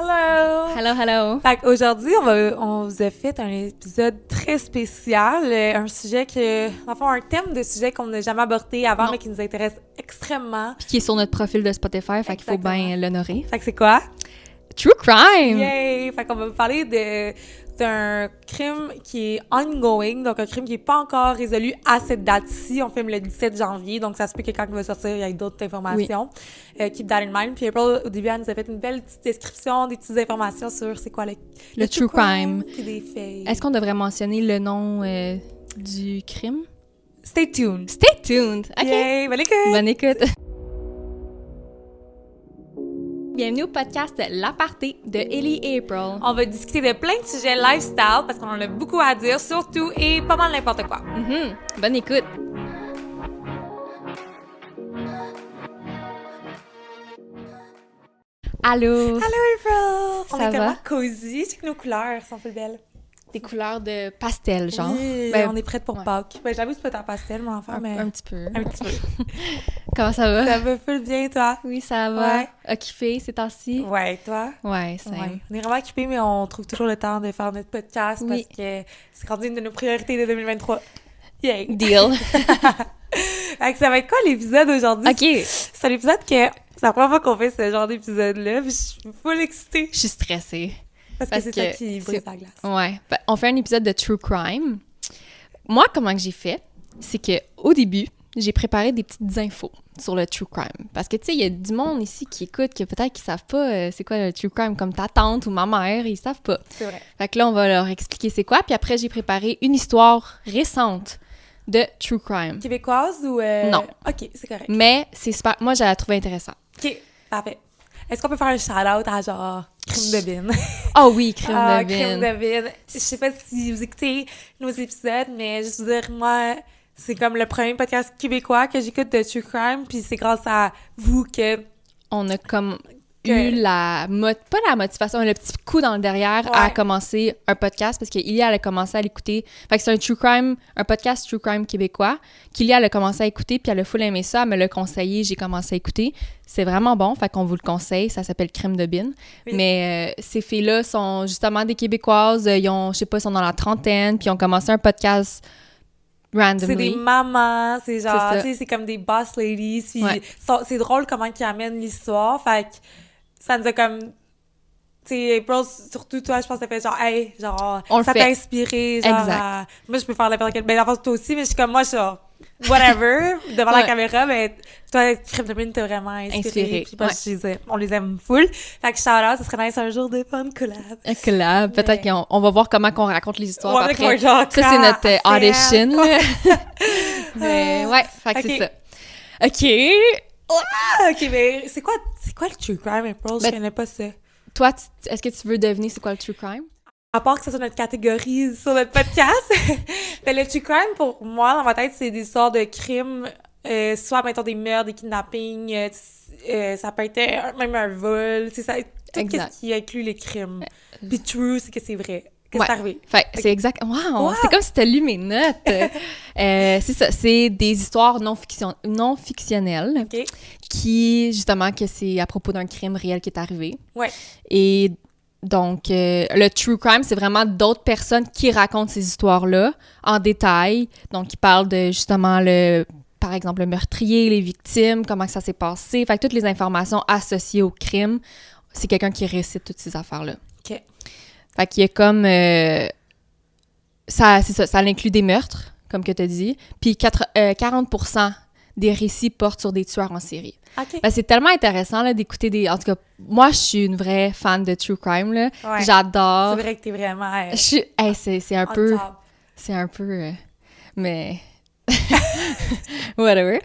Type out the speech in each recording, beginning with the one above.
Hello! Hello, hello! Fait qu'aujourd'hui, on vous a fait un épisode très spécial, un sujet enfin, un thème de sujet qu'on n'a jamais abordé avant, Non. mais qui nous intéresse extrêmement. Puis qui est sur notre profil de Spotify, fait qu'il faut bien l'honorer. Fait que c'est quoi? True crime! Yay! Fait qu'on va vous parler d'un crime qui est ongoing, donc un crime qui n'est pas encore résolu à cette date-ci. On filme le 17 janvier, donc ça se peut que quand il va sortir, il y ait d'autres informations. Keep that in mind. Puis April, au début, elle nous a fait une belle petite description, des petites informations sur c'est quoi le true crime. Puis des faits. Est-ce qu'on devrait mentionner le nom du crime? Stay tuned! Stay tuned! OK! Yay! Bonne écoute! Bonne écoute! Bienvenue au podcast L'Aparté de Ellie et April. On va discuter de plein de sujets lifestyle parce qu'on en a beaucoup à dire, surtout, et pas mal n'importe quoi. Bonne écoute! Allô! Hello April! Ça On est va? tellement cosy, c'est que nos couleurs sont plus belles. Des couleurs de pastel, genre. Oui, Ben, on est prête pour ouais. Pâques. Ben, j'avoue, c'est pas ta pastel, mon enfant, mais... Un petit peu. Un petit peu. Comment ça va? Ça va full bien, toi? Oui, ça va. Ouais. Occupé ces temps-ci? Ouais, toi? Ouais, c'est Ouais. On est vraiment occupés, mais on trouve toujours le temps de faire notre podcast Oui. parce que c'est rendu une de nos priorités de 2023. Yay! Deal. Fait que ça va être quoi l'épisode aujourd'hui? OK. C'est un épisode que... C'est la première fois qu'on fait ce genre d'épisode-là, puis je suis full excitée. Je suis stressée. Parce que c'est toi qui brise la glace. Ouais. Ben, on fait un épisode de True Crime. Moi, comment que j'ai fait, c'est que au début, j'ai préparé des petites infos sur le True Crime. Parce que, tu sais, il y a du monde ici qui écoute, que peut-être qu'ils savent pas c'est quoi le True Crime, comme ta tante ou ma mère, ils savent pas. C'est vrai. Fait que là, on va leur expliquer c'est quoi. Puis après, j'ai préparé une histoire récente de True Crime. Québécoise ou... Non. OK, c'est correct. Mais c'est super... Moi, j'ai trouvé intéressant. OK, parfait. Est-ce qu'on peut faire un shout-out à genre Crime de Bin? Oh oui, Crime de Crime Bin. de Bin. Je sais pas si vous écoutez nos épisodes, mais juste vous dire, moi, c'est comme le premier podcast québécois que j'écoute de True Crime, puis c'est grâce à vous que... On a comme eu pas la motivation, mais le petit coup dans le derrière à commencer un podcast parce qu'Ilia, elle a commencé à l'écouter. Fait que c'est un podcast True Crime québécois qu'Ilia, elle a commencé à écouter puis elle a full aimé ça. Elle me l'a conseillé, j'ai commencé à écouter. C'est vraiment bon, fait qu'on vous le conseille. Ça s'appelle Crime de Bin. Oui. Mais ces filles-là sont justement des Québécoises. Ils ont, je sais pas, ils sont dans la trentaine puis ils ont commencé un podcast randomly. C'est des mamans, c'est genre, C'est ça. tu sais, c'est comme des boss ladies, puis Ouais. c'est drôle comment ils amènent l'histoire, fait que ça nous a comme... Tu sais, April, surtout toi, je pense que ça fait genre, hey, genre, On le ça fait. t'a inspiré, genre, Exact. moi, je peux faire n'importe quelle belle enfance, toi aussi, mais je suis comme, moi, genre, whatever, devant la Ouais. caméra, mais toi, Crime de Bin, t'as vraiment inspiré. Inspiré, Puis moi, on les aime full. Fait que shout-out, ce serait nice un jour de faire une collab. Un collab. Peut-être qu'on va voir comment qu'on raconte les histoires Ouais, après. avec genre, Ça, c'est notre ah, audition. Là. Mais ouais, fait que Ok. c'est ça. OK. Ah, ok, mais c'est quoi le true crime, April? Je Ben, connais pas ça. Toi, est-ce que tu veux deviner c'est quoi le true crime? À part que ça soit notre catégorie sur notre podcast, ben, le true crime, pour moi, dans ma tête, c'est des histoires de crimes, soit, mettons, des meurtres, des kidnappings, ça peut être même un vol, c'est ça, tout Exact. ce qui inclut les crimes. Puis true, c'est que c'est vrai. Qu'est-ce Ouais. qui est arrivé? Fait que c'est exact. Wow! Wow! C'est comme si t'as lu mes notes. C'est ça. C'est des histoires non fictionnelles OK? qui, justement, que c'est à propos d'un crime réel qui est arrivé. Ouais. Et donc, le true crime, c'est vraiment d'autres personnes qui racontent ces histoires-là en détail. Donc, qui parlent de, justement, par exemple, le meurtrier, les victimes, comment que ça s'est passé. Fait que toutes les informations associées au crime, c'est quelqu'un qui récite toutes ces affaires-là. OK. Fait qu'il y a comme... c'est ça, ça inclut des meurtres, comme que tu as dit. Puis 40% des récits portent sur des tueurs en série. OK. Ben, c'est tellement intéressant là, d'écouter des... En tout cas, moi, je suis une vraie fan de True Crime. Là. Ouais. J'adore. C'est vrai que t'es vraiment... Je suis... Hey, c'est un on peu... top. C'est un peu... mais... Whatever.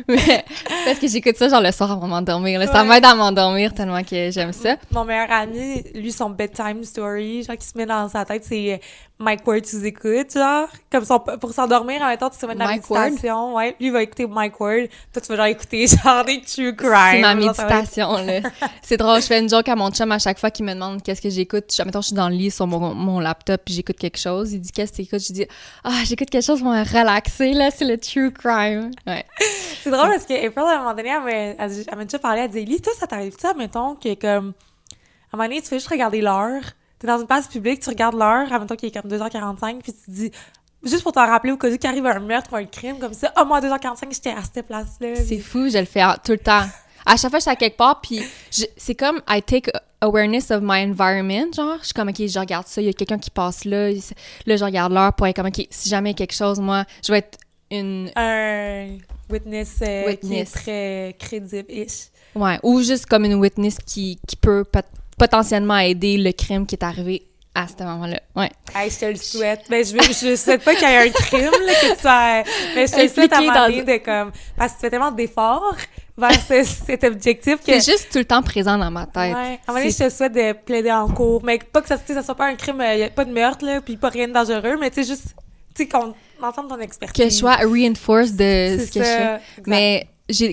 Mais, parce que j'écoute ça genre le soir avant de m'endormir. Là. Ça Ouais. m'aide à m'endormir tellement que j'aime ça. Mon meilleur ami, lui, son bedtime story, genre qui se met dans sa tête, c'est Mike Ward sous-écoute, genre. Comme pour s'endormir, en même temps, tu te mets de la Mike Ward? méditation. Ouais, lui, il va écouter Mike Ward. Toi, tu vas genre écouter genre des true crime. C'est ma genre, ça va être- méditation, là. C'est drôle, je fais une joke à mon chum à chaque fois qu'il me demande qu'est-ce que j'écoute. Mettons, je suis dans le lit sur mon laptop puis j'écoute quelque chose. Il dit, qu'est-ce que t'écoutes? Je dis, j'écoute quelque chose pour me relaxer, là, c'est le true crime. Ouais. C'est drôle parce que April, à un moment donné, elle m'a déjà parlé, elle dit, Lee, toi, ça t'arrive-tu, admettons, que comme, à un moment donné, tu fais juste regarder l'heure. T'es dans une place publique, tu regardes l'heure, admettons qu'il est comme 2h45, puis tu te dis, juste pour t'en rappeler au cas où qu'il arrive un meurtre ou un crime comme ça, moi, à 2h45, j'étais à cette place-là. C'est fou, je le fais tout le temps. À chaque fois, je suis à quelque part, puis c'est comme I take awareness of my environment, genre. Je suis comme, OK, je regarde ça, il y a quelqu'un qui passe là. Là, je regarde l'heure pour être comme, OK, si jamais il y a quelque chose, moi, je vais être un witness. Qui est Witness. très crédible-ish. Ouais, ou juste comme une witness qui peut potentiellement aider le crime qui est arrivé à ce moment-là. Ouais. Hey, je te le souhaite. Ben, je souhaite pas qu'il y ait un crime, là, que tu sois... Mais je te le souhaite à un moment donné de comme... Parce que tu fais tellement d'efforts vers cet objectif que... C'est juste tout le temps présent dans ma tête. Ouais. À un moment donné, je te souhaite de plaider en cours. Mais pas que ça soit pas un crime, y a pas de meurtre, là, puis pas rien de dangereux, mais tu sais, juste... Tu sais, qu'on entende ton expertise. Que je sois reinforce de ce que je fais. Exact. Mais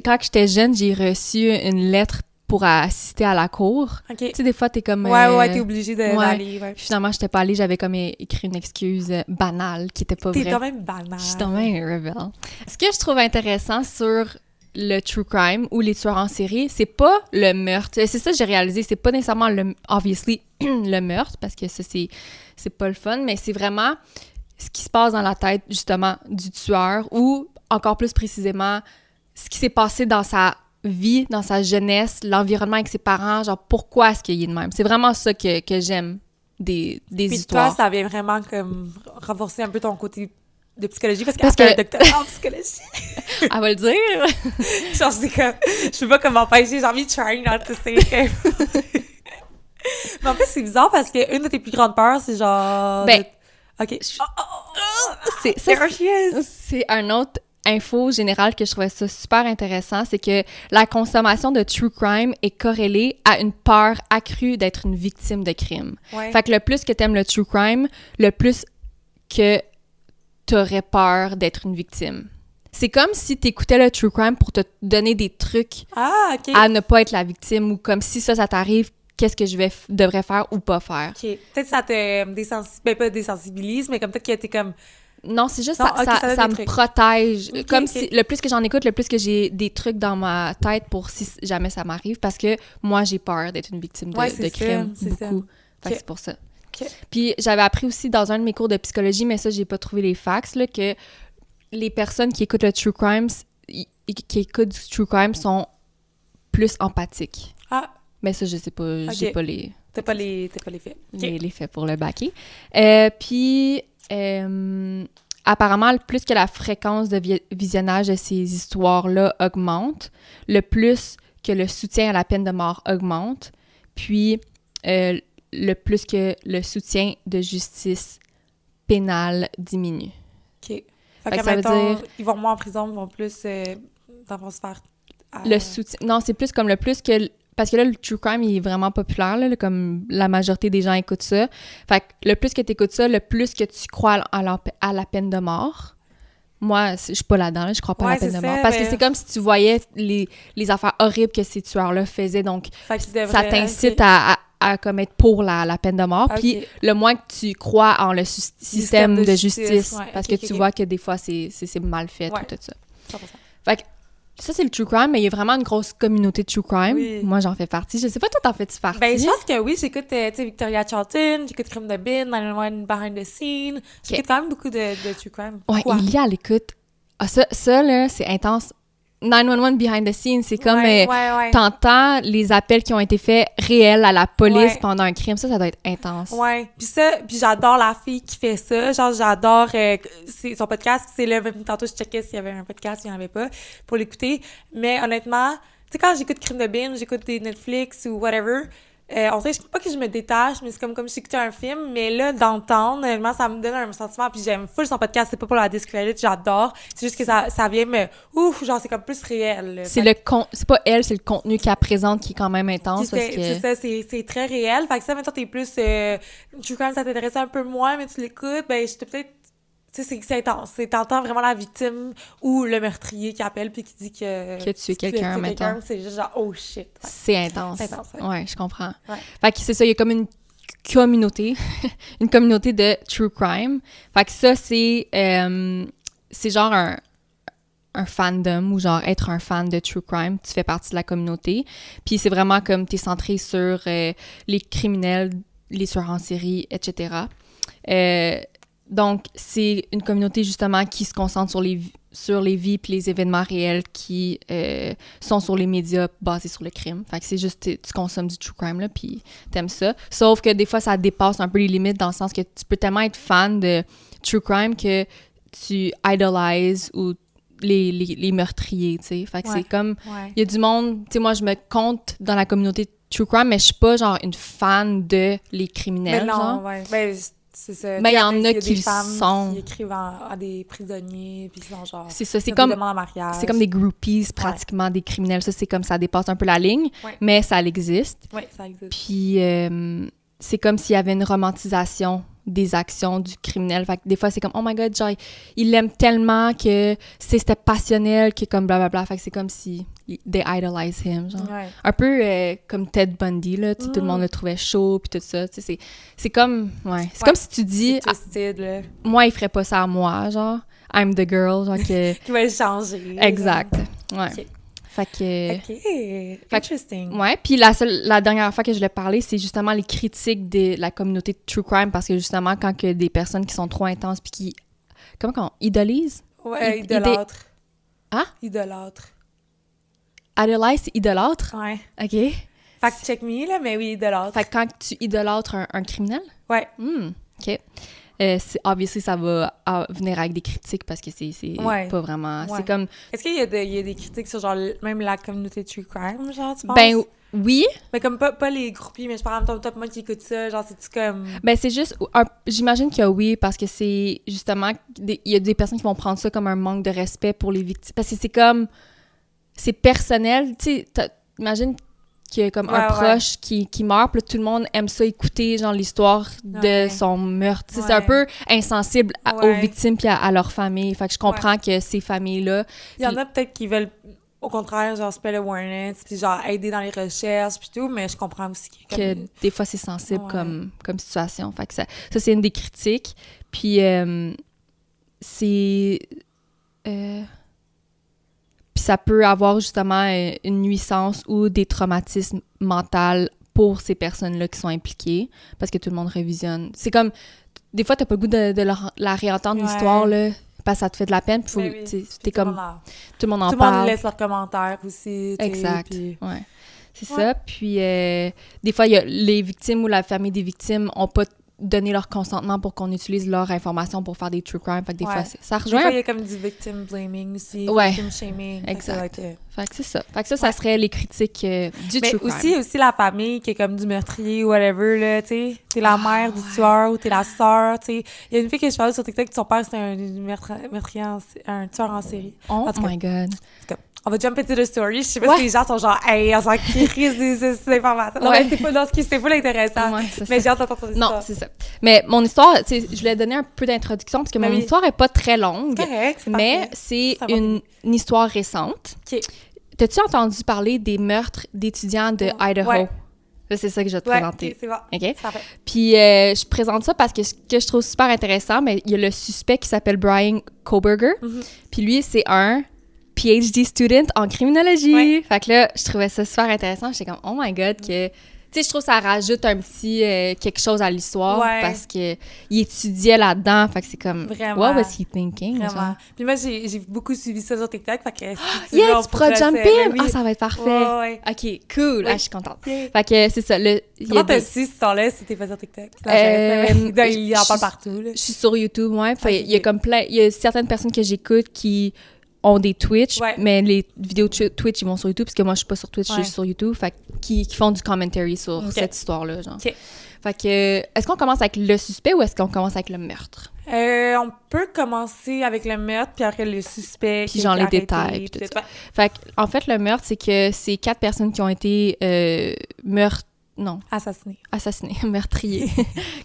quand j'étais jeune, j'ai reçu une lettre pour assister à la cour. OK. Tu sais, des fois, t'es comme... Ouais, t'es obligée d'aller. Ouais. Puis finalement, j'étais pas allée, j'avais comme écrit une excuse banale qui était pas vraie. T'es quand même banal. Je suis quand même rebelle. Ce que je trouve intéressant sur le true crime ou les tueurs en série, c'est pas le meurtre. C'est ça que j'ai réalisé. C'est pas nécessairement, obviously, le meurtre, parce que ça, c'est pas le fun, mais c'est vraiment ce qui se passe dans la tête, justement, du tueur ou, encore plus précisément, ce qui s'est passé dans sa vie, dans sa jeunesse, l'environnement avec ses parents, genre pourquoi est-ce qu'il est de même. C'est vraiment ça que j'aime des Puis histoires. toi, ça vient vraiment comme renforcer un peu ton côté de psychologie parce que un doctorat en psychologie. Elle va le dire. Genre, c'est comme, je peux pas comme m'empêcher, j'ai envie de trying not to say it. Mais en fait, c'est bizarre parce que une de tes plus grandes peurs, c'est genre... OK. C'est un autre info générale que je trouvais ça super intéressant, c'est que la consommation de true crime est corrélée à une peur accrue d'être une victime de crime. Ouais. Fait que le plus que t'aimes le true crime, le plus que t'aurais peur d'être une victime. C'est comme si t'écoutais le true crime pour te donner des trucs à ne pas être la victime, ou comme si ça t'arrive, qu'est-ce que je devrais faire ou pas faire. OK. Peut-être que ça te pas désensibilise, mais comme peut-être que t'es comme... Non, c'est juste ça me protège. Si le plus que j'en écoute, le plus que j'ai des trucs dans ma tête pour si jamais ça m'arrive, parce que moi, j'ai peur d'être une victime de crime, beaucoup. Fait que c'est pour ça. Okay. Puis j'avais appris aussi dans un de mes cours de psychologie, mais ça, j'ai pas trouvé les facts, là, que les personnes qui écoutent le true crime, qui écoutent du true crime sont plus empathiques. Ah! Mais ça, je sais pas, j'ai pas les... T'as pas les faits. Les faits pour le baquer. Puis... apparemment, plus que la fréquence de visionnage de ces histoires-là augmente, le plus que le soutien à la peine de mort augmente, puis le plus que le soutien de justice pénale diminue. OK. Fait que, mettons, ils vont moins en prison, ils vont plus dans vont se faire... Le soutien... Non, c'est plus comme le plus que... Parce que là, le true crime, il est vraiment populaire, là, comme la majorité des gens écoutent ça. Fait que le plus que tu écoutes ça, le plus que tu crois à la peine de mort. Moi, je suis pas là-dedans, là, je crois pas à la peine de mort. Parce que c'est comme si tu voyais les affaires horribles que ces tueurs-là faisaient. Donc, ça t'incite à comme être pour la peine de mort. Puis, le moins que tu crois en le système de justice. Parce que tu vois que des fois, c'est mal fait, tout ça. 100%. Fait que ça, c'est le true crime, mais il y a vraiment une grosse communauté de true crime. Oui. Moi, j'en fais partie. Je sais pas, toi, t'en fais-tu partie? Ben, je pense que oui. J'écoute, tu sais, Victoria Charlton, j'écoute Crime de Bin, 911 Behind the Scene. J'écoute quand même beaucoup de true crime. Ouais, il y a à l'écoute. Ah, ça, là, c'est intense. 911 Behind the Scene, c'est comme t'entends les appels qui ont été faits réels à la police pendant un crime. Ça doit être intense. Ouais. Puis j'adore la fille qui fait ça. Genre, j'adore son podcast. C'est là, même tantôt, je checkais s'il y avait un podcast, il n'y en avait pas, pour l'écouter. Mais honnêtement, tu sais, quand j'écoute Crime de Bin, j'écoute des Netflix ou whatever, on dirait pas que je me détache, mais c'est comme si j'écoutais un film, mais là, d'entendre, honnêtement, ça me donne un sentiment, puis j'aime full son podcast, c'est pas pour la discredit, j'adore, c'est juste que ça vient me, genre, c'est comme plus réel, là. C'est c'est pas elle, c'est le contenu qu'elle présente qui est quand même intense, parce que... C'est ça, c'est très réel, fait que ça, maintenant, t'es plus, true crime, ça t'intéresse un peu moins, mais tu l'écoutes, ben, j'étais peut-être, tu sais, c'est intense. T'entends vraiment la victime ou le meurtrier qui appelle puis qui dit que tu es quelqu'un, mettons. C'est juste genre, oh shit. Ouais. C'est intense. C'est intense, ouais, je comprends. Ouais. Fait que c'est ça, il y a comme une communauté, une communauté de true crime. Fait que ça, c'est genre un fandom ou genre être un fan de true crime. Tu fais partie de la communauté. Puis c'est vraiment comme t'es centré sur les criminels, les tueurs en série, etc. Donc, c'est une communauté, justement, qui se concentre sur les vies puis les événements réels qui sont sur les médias basés sur le crime. Fait que c'est juste, tu consommes du true crime, là, puis t'aimes ça. Sauf que des fois, ça dépasse un peu les limites dans le sens que tu peux tellement être fan de true crime que tu idolises ou les meurtriers, tu sais. Fait que c'est comme... Il y a du monde... Tu sais, moi, je me compte dans la communauté true crime, mais je suis pas, genre, une fan de les criminels, mais non, genre. ouais. Ben, c'est ça. Mais il y en a qui des femmes sont. qui écrivent à des prisonniers, puis qui sont genre. C'est ça, c'est comme. C'est comme des groupies, pratiquement des criminels. Ça, c'est comme ça dépasse un peu la ligne, mais ça existe. Oui, ça existe. Puis c'est comme s'il y avait une romantisation des actions du criminel. Fait que des fois, c'est comme, oh my god, genre, il l'aime tellement que c'était passionnel, que comme blablabla. Fait que c'est comme si they idolize him, genre. Ouais. Un peu comme Ted Bundy, là. Tout le monde le trouvait chaud, puis tout ça. Tu sais, c'est comme, c'est comme si tu dis, twisted, là. Moi, il ferait pas ça à moi, genre. I'm the girl, genre que... Qui va le changer. Exact. Ouais. Okay. Fait que... OK. Interesting. Ouais, puis la dernière fois que je l'ai parlé, c'est justement les critiques de la communauté de true crime, parce que justement, quand que des personnes qui sont trop intenses puis qui... Comment qu'on... Idolisent? Ouais, idolâtre. Ah? Idolâtre. Idolize, c'est idolâtre? Ouais. OK. Fact check me, là, mais oui, idolâtre. Fait que quand tu idolâtres un criminel? Ouais. OK. Obviously, ça va venir avec des critiques parce que c'est pas vraiment... Ouais. C'est comme... Est-ce qu'il y a des critiques sur, genre, même la communauté true crime, genre, tu penses? Ben oui. Mais comme pas les groupies, mais je parle en même temps, moi qui écoute ça, genre, c'est-tu comme... Ben c'est juste... J'imagine que oui, parce que c'est justement... Il y a des personnes qui vont prendre ça comme un manque de respect pour les victimes. Parce que c'est comme... C'est personnel, tu sais, imagine qu'il y a comme un proche qui meurt, puis là, tout le monde aime ça écouter, genre, l'histoire de son meurtre. C'est un peu insensible aux victimes puis à leur famille. Fait que je comprends que ces familles-là... Il y en a peut-être qui veulent, au contraire, genre, spread awareness, puis genre, aider dans les recherches, puis tout, mais je comprends aussi que des fois, c'est sensible comme situation. Fait que ça c'est une des critiques. Puis c'est... Puis ça peut avoir justement une nuisance ou des traumatismes mentaux pour ces personnes-là qui sont impliquées, parce que tout le monde révisionne. C'est comme, des fois, t'as pas le goût de la réentendre, l'histoire, là, parce que ça te fait de la peine, puis t'es comme... Tout le monde en parle. Tout le monde laisse leurs commentaires aussi. Exact, ouais. C'est ça, puis des fois, les victimes ou la famille des victimes ont pas donner leur consentement pour qu'on utilise leur information pour faire des true crime. Fait que des fois, ça rejoint... Des fois, il y a comme du victim blaming aussi, victim shaming. Exact. Fait que c'est ça. Fait que ça serait les critiques du true crime. Mais aussi la famille qui est comme du meurtrier ou whatever, là, tu sais. T'es la mère du tueur ou t'es la sœur, tu sais. Il y a une fille que je parlais sur TikTok que son père, c'était un meurtrier, un tueur en série. Oh my God. On va jump into the story. Je sais pas si les gens sont genre, hey, on s'en crise des informations. Non, mais c'est pas dans ce qui c'est pas intéressant. Mais j'ai hâte d'entendre ton histoire. Non, c'est ça. Mais mon histoire, tu sais, je voulais donner un peu d'introduction parce que mon histoire est pas très longue. C'est correct, mais c'est une histoire récente. OK. T'as-tu entendu parler des meurtres d'étudiants de Idaho? Ouais. Là, c'est ça que je vais te présenter. OK, c'est bon. OK? Parfait. Puis je présente ça parce que ce que je trouve super intéressant, mais il y a le suspect qui s'appelle Bryan Kohberger. Puis lui, c'est un PhD student en criminologie. Ouais. Fait que là, je trouvais ça super intéressant. J'étais comme, oh my God, que... Tu sais, je trouve que ça rajoute un petit quelque chose à l'histoire parce qu'il étudiait là-dedans. Fait que c'est comme, vraiment. What was he thinking? Vraiment. Genre? Puis moi, j'ai beaucoup suivi ça sur TikTok. Fait que tu pourras jumper? Ah, ça va être parfait. Ouais. OK, cool. Ah, je suis contente. Fait que c'est ça. Comment t'as su ce temps-là si t'es pas sur TikTok? Il en parle partout. Là. Je suis sur YouTube, ouais. Fait, il y a comme il y a certaines personnes que j'écoute qui ont des Twitch, Ouais. mais les vidéos Twitch, ils vont sur YouTube, parce que moi, je suis pas sur Twitch, je suis sur YouTube, fait qui font du commentary sur cette histoire-là, genre. OK. Fait que, est-ce qu'on commence avec le suspect ou est-ce qu'on commence avec le meurtre? On peut commencer avec le meurtre, puis après le suspect. Puis genre les détails, puis tout ça. Fait que, en fait, le meurtre, c'est que c'est 4 personnes qui ont été assassinées, meurtriers,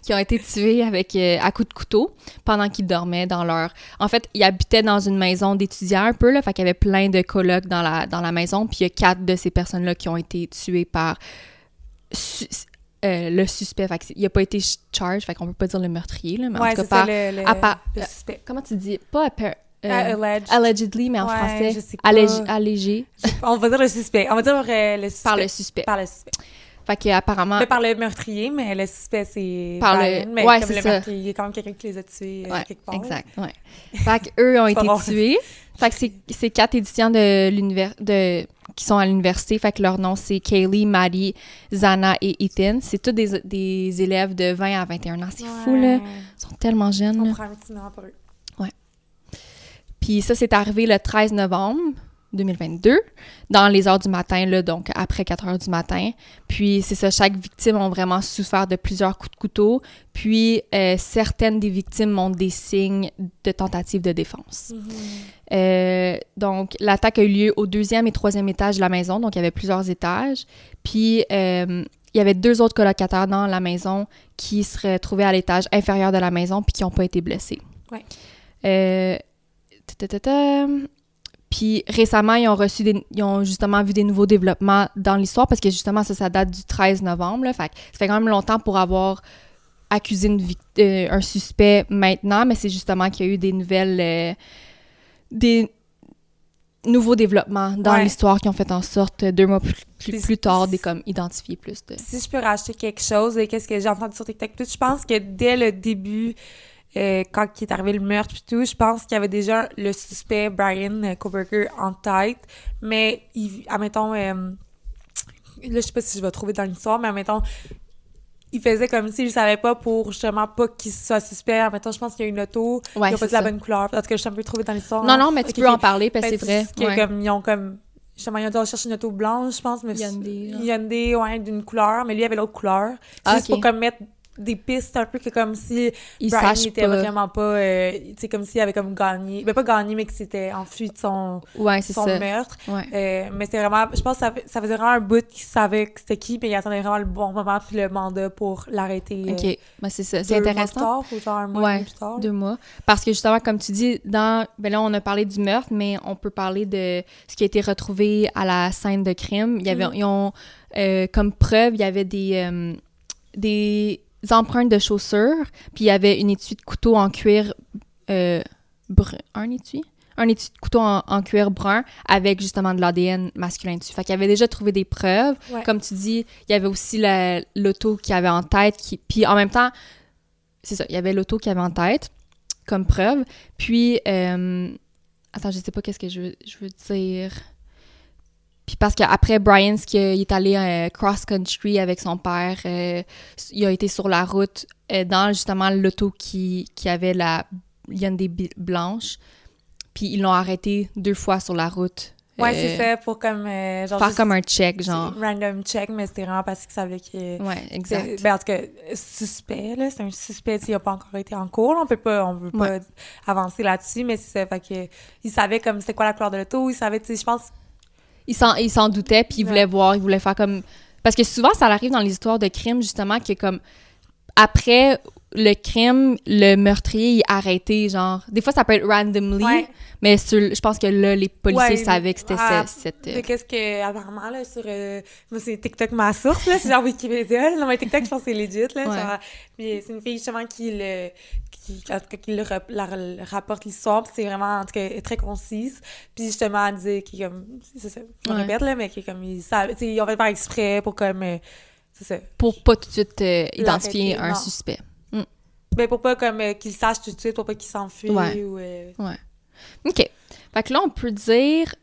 qui ont été tués avec à coups de couteau pendant qu'ils dormaient dans leur... En fait, ils habitaient dans une maison d'étudiants un peu, là, fait qu'il y avait plein de colocs dans la maison, puis il y a 4 de ces personnes-là qui ont été tuées par le suspect. Fait qu'il n'a pas été charged, fait qu'on peut pas dire le meurtrier, là, mais en tout cas par... le suspect. Comment tu dis? Pas Alleged. Allegedly, mais en français, je sais pas. allégé. On va dire le suspect. On va dire le suspect. Par le suspect. Par le suspect. Fait qu'apparemment... Par le meurtrier, mais le suspect, c'est par Brian, mais ouais, comme c'est le ça. meurtrier, il y a quand même quelqu'un qui les a tués quelque part. Exact, ouais. Fait qu'eux ont été tués. Fait que c'est 4 étudiants qui sont à l'université. Fait que leur nom, c'est Kaylee, Maddie, Zana et Ethan. C'est tous des élèves de 20 à 21 ans. C'est fou, là. Ils sont tellement jeunes. On là. prend un petit moment pour eux. Ouais. Puis ça, c'est arrivé le 13 novembre 2022, dans les heures du matin, là, donc après 4 heures du matin. Puis c'est ça, chaque victime a vraiment souffert de plusieurs coups de couteau. Puis certaines des victimes montrent des signes de tentative de défense. Donc l'attaque a eu lieu au 2e et 3e étage de la maison, donc il y avait plusieurs étages. Puis il y avait 2 autres colocataires dans la maison qui seraient trouvés à l'étage inférieur de la maison puis qui n'ont pas été blessés. Ouais. Puis récemment, ils ont justement vu des nouveaux développements dans l'histoire parce que justement, ça date du 13 novembre. Là, fait que ça fait quand même longtemps pour avoir accusé un suspect maintenant, mais c'est justement qu'il y a eu des nouveaux développements dans l'histoire qui ont fait en sorte 2 mois plus tard d'identifier plus de... Si je peux rajouter quelque chose, qu'est-ce que j'ai entendu sur TikTok, je pense que dès le début... quand il est arrivé le meurtre et tout, je pense qu'il y avait déjà le suspect Brian Koberger en tête, mais admettons, là je sais pas si je vais trouver dans l'histoire, mais admettons, il faisait comme s'il savait pas pour justement pas qu'il soit suspect. Admettons, je pense qu'il y a une auto qui a pas de la bonne couleur. Peut-être que je suis un peu trouvé dans l'histoire. Non, mais tu peux en parler parce que c'est vrai. Ils ont comme... Justement, ils ont dû rechercher une auto blanche, je pense, mais Hyundai, d'une couleur, mais lui, il avait l'autre couleur. C'est juste pour comme mettre des pistes un peu que comme si Brian était vraiment pas tu sais comme s'il avait comme gagné pas gagné mais que c'était enfui de son meurtre mais c'était vraiment je pense que ça faisait vraiment un bout qu'il savait que c'était qui puis il attendait vraiment le bon moment puis le mandat pour l'arrêter. OK, c'est ça, c'est intéressant. 2 mois plus tard, ou genre un mois plus tard. 2 mois, parce que justement comme tu dis là on a parlé du meurtre mais on peut parler de ce qui a été retrouvé à la scène de crime. Il y avait ils ont comme preuve il y avait des empreintes de chaussures, puis il y avait une étui de couteau en cuir brun. Un étui de couteau en cuir brun avec justement de l'ADN masculin dessus. Fait qu'il avait déjà trouvé des preuves. Ouais. Comme tu dis, il y avait aussi l'auto qu'il avait en tête. Puis en même temps, c'est ça, il y avait l'auto qu'il avait en tête comme preuve. Puis, attends, je sais pas qu'est-ce que je veux dire... Puis parce qu'après, Brian, il est allé cross-country avec son père. Il a été sur la route dans justement l'auto qui avait la Hyundai blanche. Puis ils l'ont arrêté 2 fois sur la route. Ouais, c'est fait pour comme... genre faire comme un check, genre. Random check, mais c'était vraiment parce qu'il savait que... Ouais, exact. Ben, en tout cas, suspect, là. C'est un suspect, il n'a pas encore été en cours. On peut pas avancer là-dessus, mais c'est ça. Fait que il savait comme c'était quoi la couleur de l'auto. Il savait, tu sais, je pense... Il s'en doutait, puis il voulait voir, il voulait faire comme... Parce que souvent, ça arrive dans les histoires de crime, justement, que comme... Après le crime, le meurtrier est arrêté, genre... Des fois, ça peut être randomly, mais je pense que là, les policiers savaient que c'était cette... Qu'est-ce que... Apparemment, là, sur... moi, c'est TikTok ma source, là, c'est genre Wikipédia. Non, mais TikTok, je pense que c'est legit, là. Genre, puis c'est une fille, justement, qui rapporte l'histoire, puis c'est vraiment, en tout cas, très concise. Puis justement, elle disait qu'il comme... C'est ça, je me répète, là, mais qu'il comme... Ils ont fait par exprès pour comme... c'est ça. Pour pas tout de suite identifier un suspect. Ben, pour pas comme qu'il sache tout de suite, pour pas qu'il s'enfuit ou... Ouais. OK. Fait que là, on peut dire...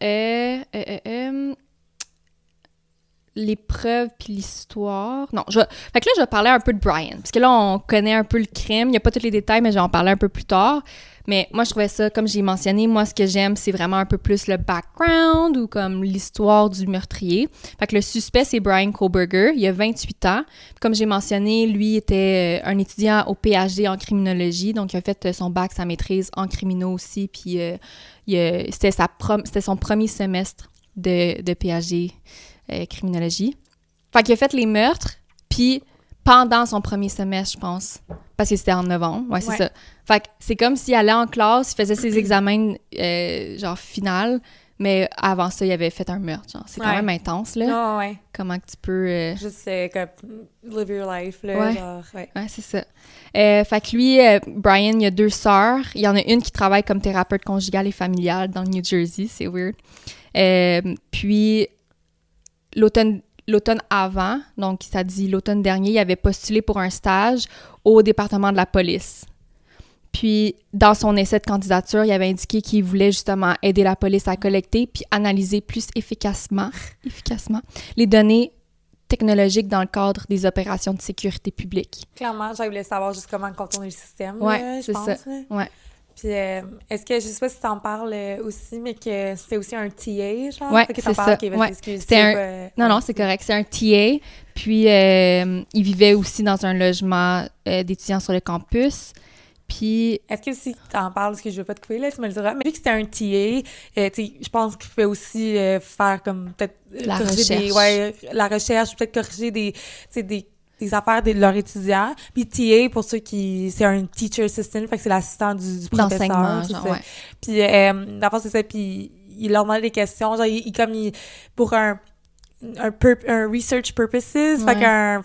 les preuves puis l'histoire. Non, fait que là, je vais parler un peu de Brian. Parce que là, on connaît un peu le crime. Il n'y a pas tous les détails, mais je vais en parler un peu plus tard. Mais moi, je trouvais ça, comme j'ai mentionné, moi, ce que j'aime, c'est vraiment un peu plus le background ou comme l'histoire du meurtrier. Fait que le suspect, c'est Brian Kohberger. Il a 28 ans. Comme j'ai mentionné, lui était un étudiant au PhD en criminologie. Donc, il a fait son bac, sa maîtrise en criminaux aussi. Puis, c'était son premier semestre de PhD criminologie. Fait qu'il a fait les meurtres, puis pendant son premier semestre, je pense, parce que c'était en novembre, ouais, c'est ça. Fait que c'est comme s'il allait en classe, il faisait ses examens, genre, final, mais avant ça, il avait fait un meurtre, genre. C'est quand même intense, là. Ouais. Comment que tu peux... Juste, comme, live your life, là, genre, Ouais, c'est ça. Fait que lui, Brian, il a 2 sœurs. Il y en a une qui travaille comme thérapeute conjugale et familiale dans le New Jersey, c'est weird. Puis... L'automne avant, donc ça dit l'automne dernier, il avait postulé pour un stage au département de la police. Puis, dans son essai de candidature, il avait indiqué qu'il voulait justement aider la police à collecter puis analyser plus efficacement les données technologiques dans le cadre des opérations de sécurité publique. Clairement, j'avais voulu savoir juste comment contourner le système, c'est ça. Ouais. Puis, est-ce que, je sais pas si t'en parles aussi, mais que c'était aussi un TA, genre? Ouais, c'est ça. Non, c'est correct. C'est un TA. Puis, il vivait aussi dans un logement d'étudiants sur le campus. Puis... Est-ce que si t'en parles, parce que je veux pas te couper, là, tu me le diras, mais vu que c'était un TA, je pense qu'il pouvait aussi faire comme peut-être... la recherche, peut-être corriger des affaires de leurs étudiants. Puis TA, pour ceux qui... C'est un teacher assistant, fait que c'est l'assistant du professeur. D'enseignement, genre, ouais. Puis, d'abord, c'est ça, puis il leur demandait des questions, genre, pour un research purposes, fait qu'un...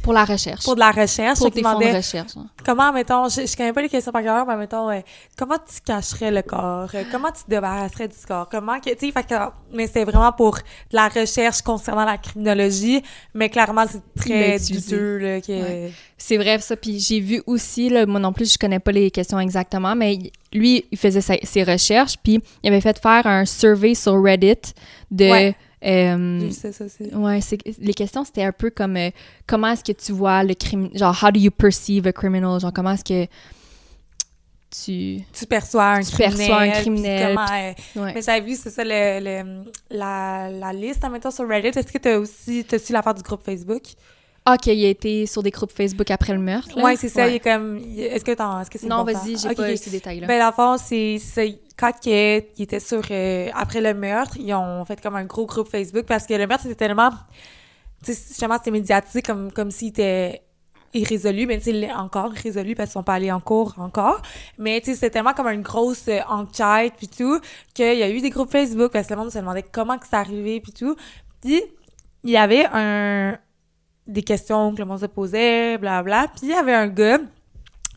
Pour la recherche. Pour de la recherche. Pour des fonds de recherche. Hein. Comment, mettons, je connais pas les questions par cœur, mais mettons, comment tu cacherais le corps? Comment tu te débarrasserais du corps? Mais c'est vraiment pour de la recherche concernant la criminologie, mais clairement, c'est très douteux, là, C'est vrai, ça. Puis j'ai vu aussi, là, moi non plus, je connais pas les questions exactement, mais lui, il faisait ses recherches, puis il avait fait faire un survey sur Reddit de... Ouais. Je sais ça aussi. Ouais, les questions, c'était un peu comme comment est-ce que tu vois le crime, genre how do you perceive a criminal, genre comment est-ce que tu perçois un criminel. Mais j'avais vu, c'est ça, la liste, admettons, sur Reddit. Est-ce que t'as su l'affaire du groupe Facebook? Ah, qu'il a été sur des groupes Facebook après le meurtre, là? Ouais, c'est ça, il est comme... Est-ce que c'est non, vas-y, j'ai pas ces détails-là. Ben, dans le fond, c'est quand il était sur... après le meurtre, ils ont fait comme un gros groupe Facebook parce que le meurtre, c'était tellement... Tu sais, justement, c'était médiatique comme s'il était irrésolu, mais tu sais, il est encore irrésolu parce qu'ils sont pas allés en cours encore. Mais tu sais, c'était tellement comme une grosse enquête puis tout, qu'il y a eu des groupes Facebook parce que le monde se demandait comment que c'est arrivé puis tout. Puis, il y avait des questions que le monde se posait, blablabla. Puis il y avait un gars,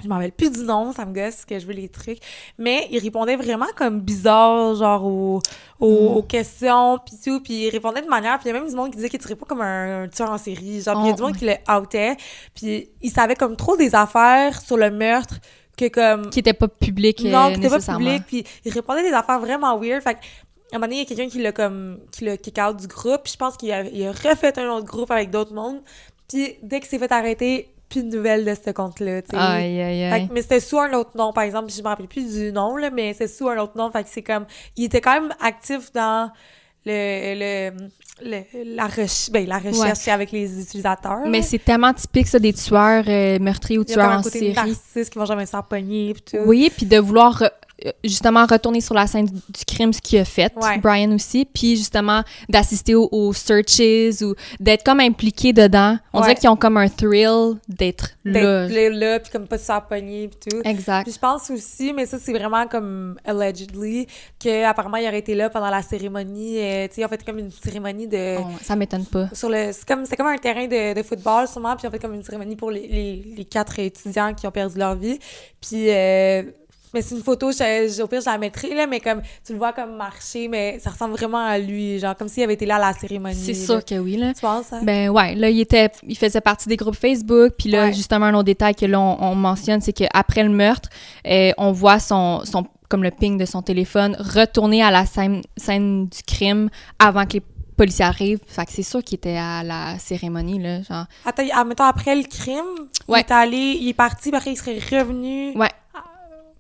je m'en rappelle plus du nom, ça me gosse que je veux les trucs, mais il répondait vraiment comme bizarre, genre aux questions, puis tout, puis il répondait de manière, puis il y a même du monde qui disait qu'il tirait pas comme un tueur en série, genre, puis il y a du monde qui le outait, puis il savait comme trop des affaires sur le meurtre que comme... Qui était pas public, non, qui était pas public, puis il répondait des affaires vraiment weird, fait à un moment donné, il y a quelqu'un qui l'a kick out du groupe, puis je pense qu'il a refait un autre groupe avec d'autres mondes, puis dès qu'il s'est fait arrêter, plus de nouvelles de ce compte-là, tu sais. Aïe. Mais c'était sous un autre nom, par exemple, je me rappelle plus du nom, là, mais c'est sous un autre nom, fait que c'est comme... Il était quand même actif dans la recherche avec les utilisateurs. Mais c'est tellement typique, ça, des tueurs meurtriers ou tueurs en série. Il y a un côté narcissiste qui vont jamais s'en pogner, pis tout. Oui, puis de vouloir... justement retourner sur la scène du crime, ce qu'il a fait, Brian aussi, puis justement d'assister aux searches ou d'être comme impliqué dedans. On dirait qu'ils ont comme un thrill d'être là. Puis comme pas se faire pogner puis tout. Exact. Puis je pense aussi, mais ça c'est vraiment comme allegedly, qu'apparemment il aurait été là pendant la cérémonie, tu sais, ils ont fait comme une cérémonie de... Oh, ça m'étonne pas. C'était comme un terrain de football sûrement, puis ils ont fait comme une cérémonie pour les 4 étudiants qui ont perdu leur vie. Puis... mais c'est une photo, au pire, je la mettrai, là, mais comme, tu le vois comme marcher, mais ça ressemble vraiment à lui, genre, comme s'il avait été là à la cérémonie. C'est sûr que oui, là. Tu penses, hein? Ben ouais, là, il faisait partie des groupes Facebook, puis là, justement, un autre détail que là, on mentionne, c'est qu'après le meurtre, on voit comme le ping de son téléphone, retourner à la scène du crime avant que policiers arrivent. Fait que c'est sûr qu'il était à la cérémonie, là, genre. Attends, mettons, après le crime, il est parti, après il serait revenu. Ouais.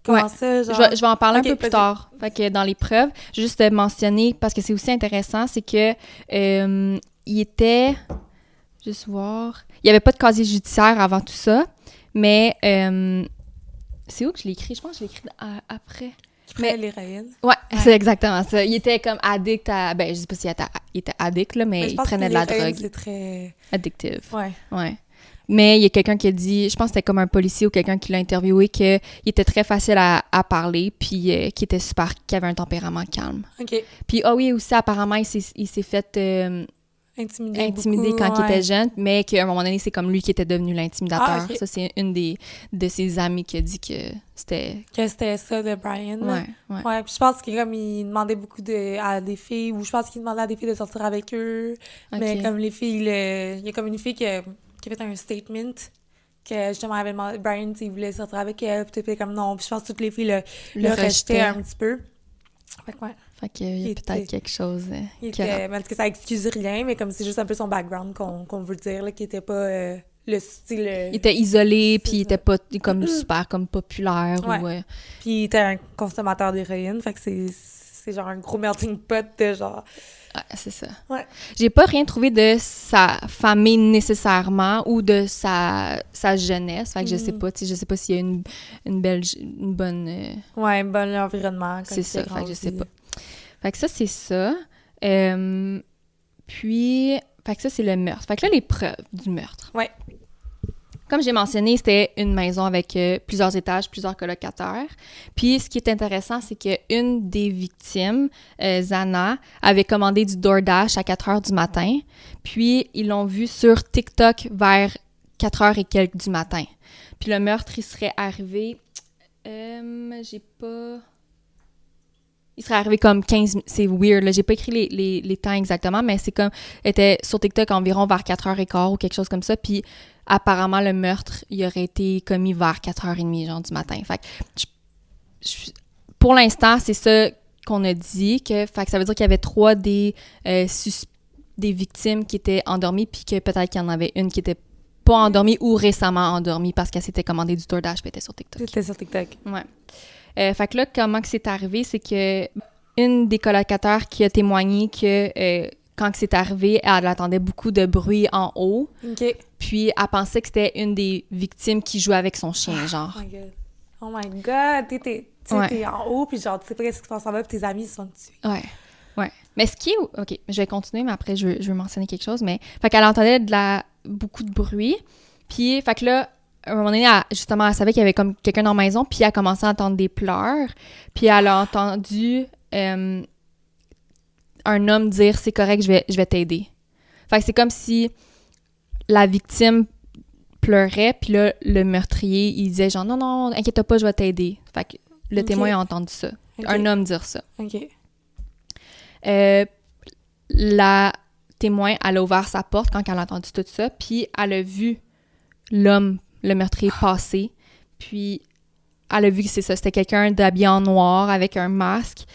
Comment ça, genre? Je vais en parler un peu plus tard. Fait que dans les preuves, juste mentionner, parce que c'est aussi intéressant, c'est que il était... Juste voir... Il n'y avait pas de casier judiciaire avant tout ça, mais... c'est où que je l'ai écrit? Je pense que je l'ai écrit après. Mais l'héroïne. Ouais, c'est exactement ça. Il était comme addict à... Ben, je sais pas s'il était addict, là, mais il prenait de la drogue. C'est très... Addictif. Ouais. Mais il y a quelqu'un qui a dit, je pense que c'était comme un policier ou quelqu'un qui l'a interviewé, qu'il était très facile à parler, puis qu'il avait un tempérament calme. OK. Puis, oui, aussi, apparemment, il s'est fait intimider quand il était jeune, mais qu'à un moment donné, c'est comme lui qui était devenu l'intimidateur. Ça, c'est une de ses amis qui a dit que c'était... Que c'était ça de Brian. Ouais. Puis je pense qu'il demandait beaucoup à des filles, ou je pense qu'il demandait à des filles de sortir avec eux. Okay. Mais comme les filles, il y a comme une fille qui a fait un statement que justement avait demandé, Brian, il voulait sortir avec elle, puis t'es comme non. Puis je pense que toutes les filles le rejetaient un petit peu. Fait qu'il y a peut-être quelque chose. Parce que ça excuse rien, mais comme c'est juste un peu son background qu'on veut dire, là, qui était pas le style. Il était isolé, puis il était pas comme super comme populaire. Ouais. Puis il était un consommateur d'héroïne, fait que c'est genre un gros melting pot de genre. Ouais, c'est ça. Ouais. J'ai pas rien trouvé de sa famille nécessairement ou de sa jeunesse. Fait que je sais pas s'il y a une bonne... Ouais, un bon environnement. C'est ça, fait que je sais pas. Fait que ça, c'est ça. Puis, fait que ça, c'est le meurtre. Fait que là, les preuves du meurtre. Ouais. Comme j'ai mentionné, c'était une maison avec plusieurs étages, plusieurs colocataires. Puis, ce qui est intéressant, c'est qu'une des victimes, Zana, avait commandé du DoorDash à 4 heures du matin. Puis, ils l'ont vu sur TikTok vers 4 heures et quelques du matin. Puis, le meurtre, il serait arrivé... Il serait arrivé comme 15... C'est weird, là. J'ai pas écrit les temps exactement, mais c'est comme... était sur TikTok environ vers 4h15 ou quelque chose comme ça. Puis apparemment, le meurtre, il aurait été commis vers 4h30, genre, du matin. Fait que pour l'instant, c'est ça qu'on a dit. Fait que ça veut dire qu'il y avait 3 des victimes qui étaient endormies, puis que peut-être qu'il y en avait une qui était pas endormie ou récemment endormie parce qu'elle s'était commandé du DoorDash puis était sur TikTok. C'était sur TikTok. Ouais. Fait que là, comment que c'est arrivé, c'est que une des colocataires qui a témoigné que quand que c'est arrivé, elle attendait beaucoup de bruit en haut. OK. Puis elle pensait que c'était une des victimes qui jouait avec son chien, genre. Oh my God! T'es en haut, puis genre, tu sais pas ce qui se passe en bas, puis tes amis se sont tués. Ouais. Mais ce qui est... OK, je vais continuer, mais après, je veux mentionner quelque chose. Mais fait qu'elle entendait beaucoup de bruit. Puis, fait que là, à un moment donné, justement, elle savait qu'il y avait comme quelqu'un dans la maison, puis elle a commencé à entendre des pleurs. Puis elle a entendu un homme dire « C'est correct, je vais t'aider ». Fait que c'est comme si la victime pleurait, puis là, le meurtrier, il disait genre « Non, inquiète pas, je vais t'aider ». Fait que le témoin a entendu ça. Un homme dire ça. OK. La témoin, elle a ouvert sa porte quand elle a entendu tout ça, puis elle a vu l'homme, le meurtrier, passer. Puis elle a vu que c'est ça, c'était quelqu'un d'habillé en noir avec un masque,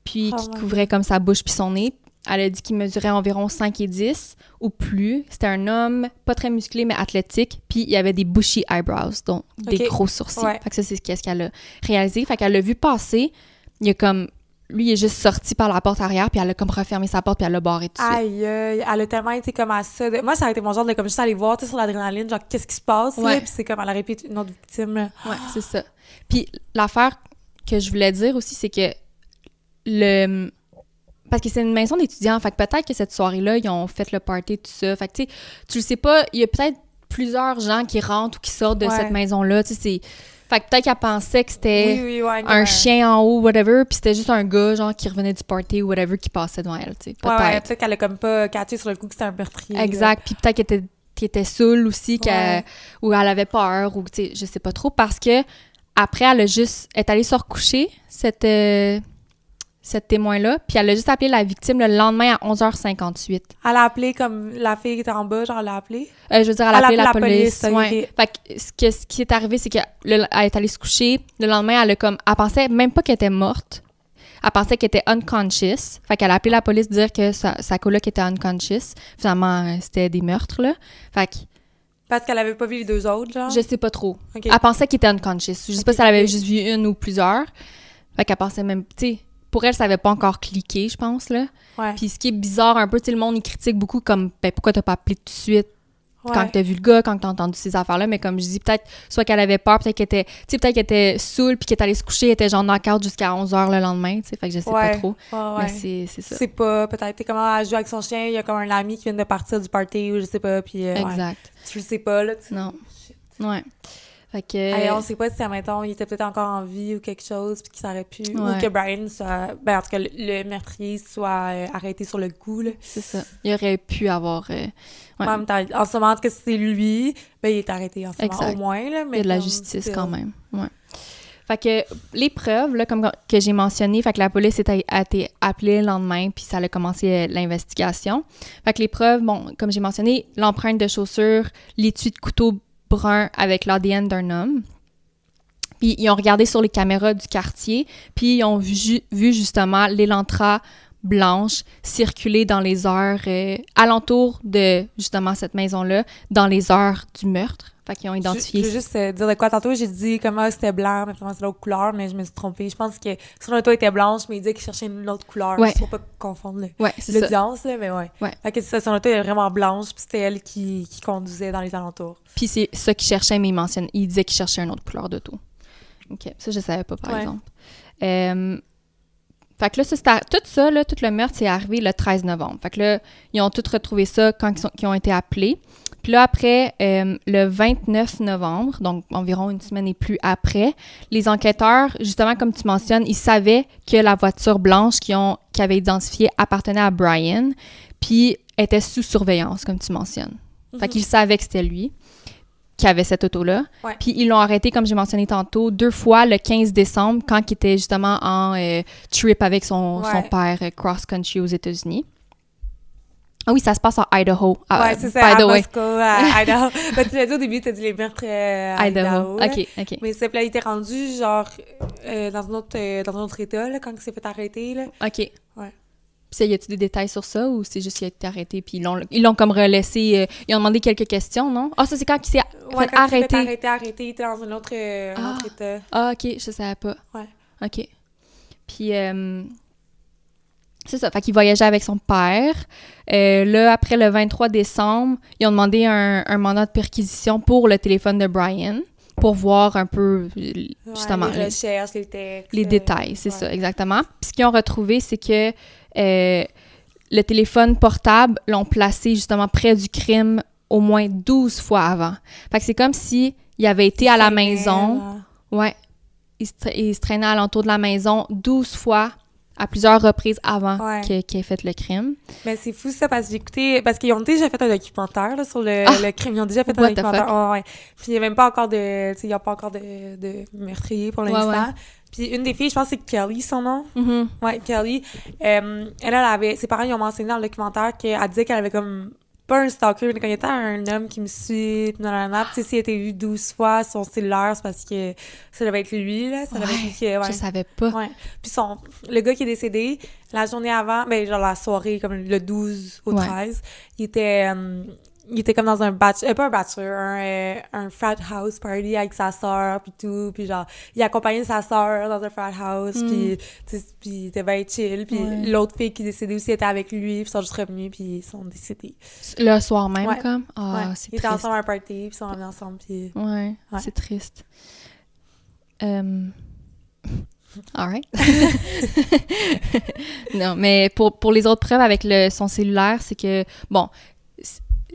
puis qui couvrait comme sa bouche puis son nez. Elle a dit qu'il mesurait environ 5 et 10 ou plus. C'était un homme pas très musclé, mais athlétique, puis il y avait des bushy eyebrows, donc des gros sourcils. Ouais. Fait que ça, c'est ce qu'elle a réalisé. Fait qu'elle l'a vu passer. Il y a comme... Lui, il est juste sorti par la porte arrière, puis elle a comme refermé sa porte, puis elle l'a barré tout de suite. Aïe, elle a tellement été comme à ça. Moi, ça a été mon genre de comme juste aller voir, tu sais, sur l'adrénaline, genre, qu'est-ce qui se passe, là, puis c'est comme, elle aurait pu être une autre victime, là. Ouais, c'est ça. Puis l'affaire que je voulais dire aussi, c'est que parce que c'est une maison d'étudiants, fait que peut-être que cette soirée-là, ils ont fait le party, tout ça. Fait que, tu sais, tu le sais pas, il y a peut-être plusieurs gens qui rentrent ou qui sortent de cette maison-là, tu sais, c'est... Fait que peut-être qu'elle pensait que c'était un chien en haut, whatever, puis c'était juste un gars, genre, qui revenait du party ou whatever, qui passait devant elle, tu sais. Peut-être qu'elle a comme pas catché sur le coup que c'était un meurtrier. Exact, puis peut-être qu'elle était saoule aussi, ou elle avait peur, ou, tu sais, je sais pas trop, parce que après, elle est allée se recoucher, cette témoin-là, puis elle a juste appelé la victime le lendemain à 11h58. Elle a appelé comme la fille qui était en bas, genre elle a appelé? Je veux dire, elle a appelé la police. Ouais. Fait que ce qui est arrivé, c'est qu'elle est allée se coucher. Le lendemain, elle pensait même pas qu'elle était morte. elle pensait qu'elle était unconscious. Fait qu'elle a appelé la police dire que sa coloc était unconscious. Finalement, c'était des meurtres, là. Fait que... Parce qu'elle avait pas vu les 2 autres, genre? Je sais pas trop. Okay. Elle pensait qu'il était unconscious. Je sais pas si elle avait juste vu une ou plusieurs. Fait qu'elle pensait même... Tu sais, pour elle, ça avait pas encore cliqué, je pense, là. Ouais. Puis ce qui est bizarre un peu, tu sais, le monde, il critique beaucoup comme, ben pourquoi t'as pas appelé tout de suite? Ouais. Quand t'as vu le gars, quand t'as entendu ces affaires-là, mais comme je dis, peut-être, soit qu'elle avait peur, peut-être qu'elle était saoule, puis qu'elle est allée se coucher, elle était genre knock-out jusqu'à 11h le lendemain, tu sais, fait que je sais pas trop. Ouais. Mais c'est ça. C'est pas, peut-être, t'es comment elle joue avec son chien, il y a comme un ami qui vient de partir du party, ou je sais pas, puis exact. Tu le sais pas, là. Non. Ouais. Fait que... Hey, on sait pas si, admettons, il était peut-être encore en vie ou quelque chose, puis qu'il s'aurait pu... Ouais. Ou que Brian soit... Ben, en tout cas, le meurtrier soit arrêté sur le coup, là. C'est ça. Il aurait pu avoir... Ouais. En même temps, en ce moment, que c'est lui, ben, il est arrêté en ce moment, au moins, là. Mais il y a de la justice, quand même. Ouais. Fait que les preuves, là, comme que j'ai mentionné, fait que la police a été appelée le lendemain, puis ça a commencé l'investigation. Fait que les preuves, bon, comme j'ai mentionné, l'empreinte de chaussures, l'étui de couteau brun avec l'ADN d'un homme. Puis ils ont regardé sur les caméras du quartier, puis ils ont vu justement l'Elantra blanche circuler dans les heures alentour de justement cette maison-là, dans les heures du meurtre. Fait qu'ils ont identifié... Je veux juste dire de quoi tantôt, j'ai dit comment c'était blanc, mais vraiment c'est l'autre couleur, mais je me suis trompée. Je pense que son auto était blanche, mais il disait qu'il cherchait une autre couleur. Ouais. Faut pas confondre l'audience, là, mais ouais. Ouais. Fait que son auto était vraiment blanche, puis c'était elle qui conduisait dans les alentours. Puis c'est ça qu'il cherchait, mais il disait qu'il cherchait une autre couleur d'auto. OK, ça je savais pas, par exemple. Fait que là, tout le meurtre, c'est arrivé le 13 novembre. Fait que là, ils ont tous retrouvé ça quand ils ont été appelés. Puis là, après, le 29 novembre, donc environ une semaine et plus après, les enquêteurs, justement, comme tu mentionnes, ils savaient que la voiture blanche qu'ils avaient identifiée appartenait à Brian, puis était sous surveillance, comme tu mentionnes. Fait qu'ils savaient que c'était lui qui avait cette auto-là. Ouais. Puis ils l'ont arrêté, comme j'ai mentionné tantôt, 2 fois le 15 décembre, quand il était justement en trip avec son père cross-country aux États-Unis. Ah oui, ça se passe en Idaho. Ouais, c'est ça, à Moscow, à Idaho. Ben, tu l'as dit au début, t'as dit les meurtres à Idaho. OK. Mais c'est là, il était rendu, genre, dans un autre état, là, quand il s'est fait arrêter, là. OK. Ouais. Puis y a-tu des détails sur ça, ou c'est juste qu'il a été arrêté, puis ils l'ont comme relaissé, ils ont demandé quelques questions, non? Ah, ça, c'est quand il s'est fait arrêter. Il s'est fait arrêter, il était dans un autre état. Ah, OK, je savais pas. Ouais. OK. Puis... c'est ça, fait qu'il voyageait avec son père. Là, après le 23 décembre, ils ont demandé un mandat de perquisition pour le téléphone de Brian, pour voir un peu, justement... les recherches, les textes. Les détails, c'est ça, exactement. Puis ce qu'ils ont retrouvé, c'est que le téléphone portable l'ont placé justement près du crime au moins 12 fois avant. Fait que c'est comme si il avait été à la maison... Ouais. Il se traînait alentour de la maison 12 fois à plusieurs reprises avant qu'il ait fait le crime. Mais c'est fou ça, parce qu'ils ont déjà fait un documentaire là, sur le crime. Ils ont déjà fait un documentaire. Ouais. Puis il n'y a même pas encore de meurtrier pour l'instant. Ouais. Puis une des filles, je pense que c'est Kelly, son nom. Mm-hmm. Ouais, Kelly. Elle avait... Ses parents, ils ont mentionné dans le documentaire qu'elle disait qu'elle avait comme... pas un stalker, mais quand il était un homme qui me suit, tu sais, s'il a été vu 12 fois sur son cellulaire, c'est parce que ça devait être lui, là. Ça devait être lui je savais pas. Ouais. Puis le gars qui est décédé, la journée avant, ben, genre la soirée, comme le 12 au 13, il était comme dans un pas un bachelor, un frat house party avec sa sœur, puis tout, puis genre, il accompagnait sa sœur dans un frat house, puis il était bien chill, puis l'autre fille qui est décédée aussi était avec lui, puis ils sont juste revenus, puis ils sont décédés. Le soir même, comme? Ah, c'est triste. Ils étaient ensemble à un party, puis ils sont revenus ensemble, puis... Ouais, c'est triste. All right. Non, mais pour les autres preuves avec son cellulaire, c'est que, bon...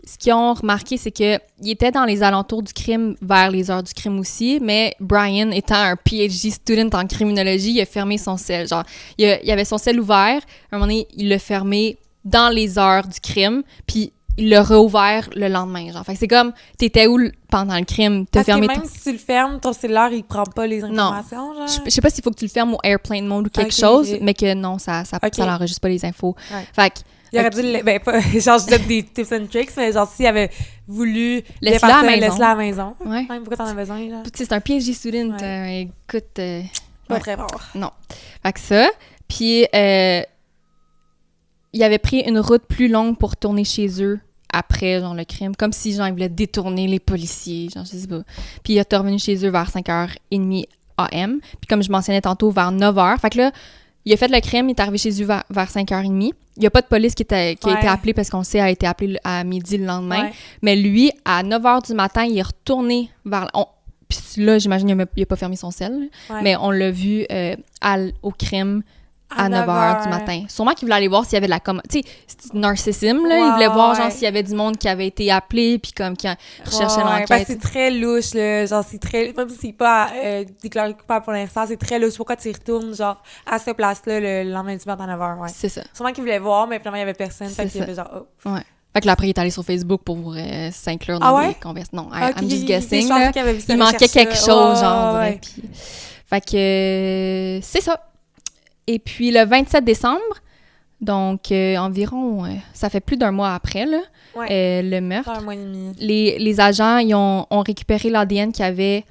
Ce qu'ils ont remarqué, c'est qu'il était dans les alentours du crime vers les heures du crime aussi, mais Brian, étant un PhD student en criminologie, il a fermé son cell. Genre, il avait son cell ouvert, à un moment donné, il l'a fermé dans les heures du crime, puis il l'a réouvert le lendemain. Genre, fait que c'est comme, t'étais où pendant le crime? T'as fermé même si tu le fermes, ton cellulaire, il prend pas les informations, non. Genre? Je sais pas s'il faut que tu le fermes au airplane mode ou quelque chose, mais que non, ça l'enregistre pas les infos. Ouais. Fait que il aurait dû... Ben, pas... genre, je donne des tips and tricks, mais genre, s'il avait voulu... Laisse-le à la maison. Ouais. Pourquoi t'en as besoin, là? Tu sais, c'est un PhD student. Écoute... pas très fort. Non. Fait que ça... Puis, il avait pris une route plus longue pour retourner chez eux après, genre, le crime. Comme si, genre, il voulait détourner les policiers, genre, je sais pas. Puis, il est revenu chez eux vers 5h30 AM. Puis, comme je mentionnais tantôt, vers 9h. Fait que là, il a fait le crime, il est arrivé chez eux vers 5h30. Il n'y a pas de police qui a été appelée parce qu'on sait, a été appelée à midi le lendemain. Ouais. Mais lui, à 9h du matin, il est retourné vers... Puis là, j'imagine qu'il n'a pas fermé son cell. Ouais. Mais on l'a vu au crime à 9h du matin. Sûrement qu'il voulait aller voir s'il y avait de la... Tu sais, c'est narcissisme, là. Il voulait voir, genre, s'il y avait du monde qui avait été appelé, puis comme qui recherchait l'enquête. Parce que c'est très louche, là. Genre, c'est très... Même si c'est pas déclaré coupable pour l'instant, c'est très louche. Pourquoi tu y retournes, genre, à cette place-là, le lendemain du matin à 9h, ouais. C'est ça. Sûrement qu'il voulait voir, mais finalement, il y avait personne. Fait qu'il y avait genre... Oh. Ouais. Fait que là, après, il est allé sur Facebook pour s'inclure dans des conversations. Non, I'm just guessing, là. Il manquait quelque chose, genre, on dirait. Puis... Fait que c'est ça. Et puis, le 27 décembre, donc environ, ça fait plus d'un mois après, là, le meurtre. Un mois et demi. Les agents, ils ont récupéré l'ADN qu'il y avait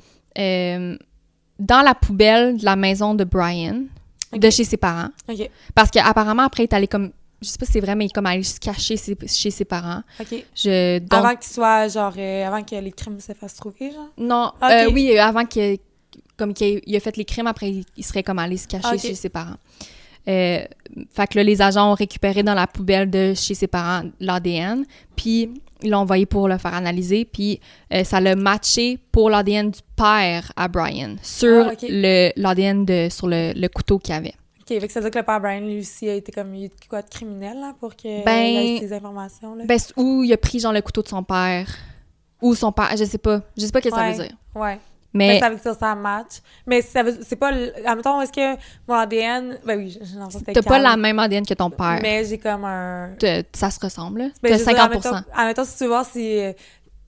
dans la poubelle de la maison de Brian, de chez ses parents. OK. Parce qu'apparemment, après, il est allé comme... Je sais pas si c'est vrai, mais il est comme allé se cacher chez ses parents. OK. Donc, avant qu'il soit, genre, avant que les crimes se fassent trouver, genre? Non, okay. Oui, avant qu'il a fait les crimes, après, il serait comme allé se cacher chez ses parents. Fait que là, les agents ont récupéré dans la poubelle de chez ses parents l'ADN, puis ils l'ont envoyé pour le faire analyser, puis ça l'a matché pour l'ADN du père à Brian sur l'ADN sur le couteau qu'il avait. OK, fait que ça veut dire que le père Brian, lui aussi, a été comme de criminel, là, pour qu'il ait ces informations, là? Ou il a pris, genre, le couteau de son père, ou son père, je sais pas ce que ça veut dire. Ouais. Mais ça veut dire ça match. Mais c'est pas... Admettons, est-ce que mon ADN... Ben oui, j'en sais t'as pas la même ADN que ton père. Mais j'ai comme un... Ça se ressemble, là. Ben, t'as 50%. Admettons, si tu veux voir si...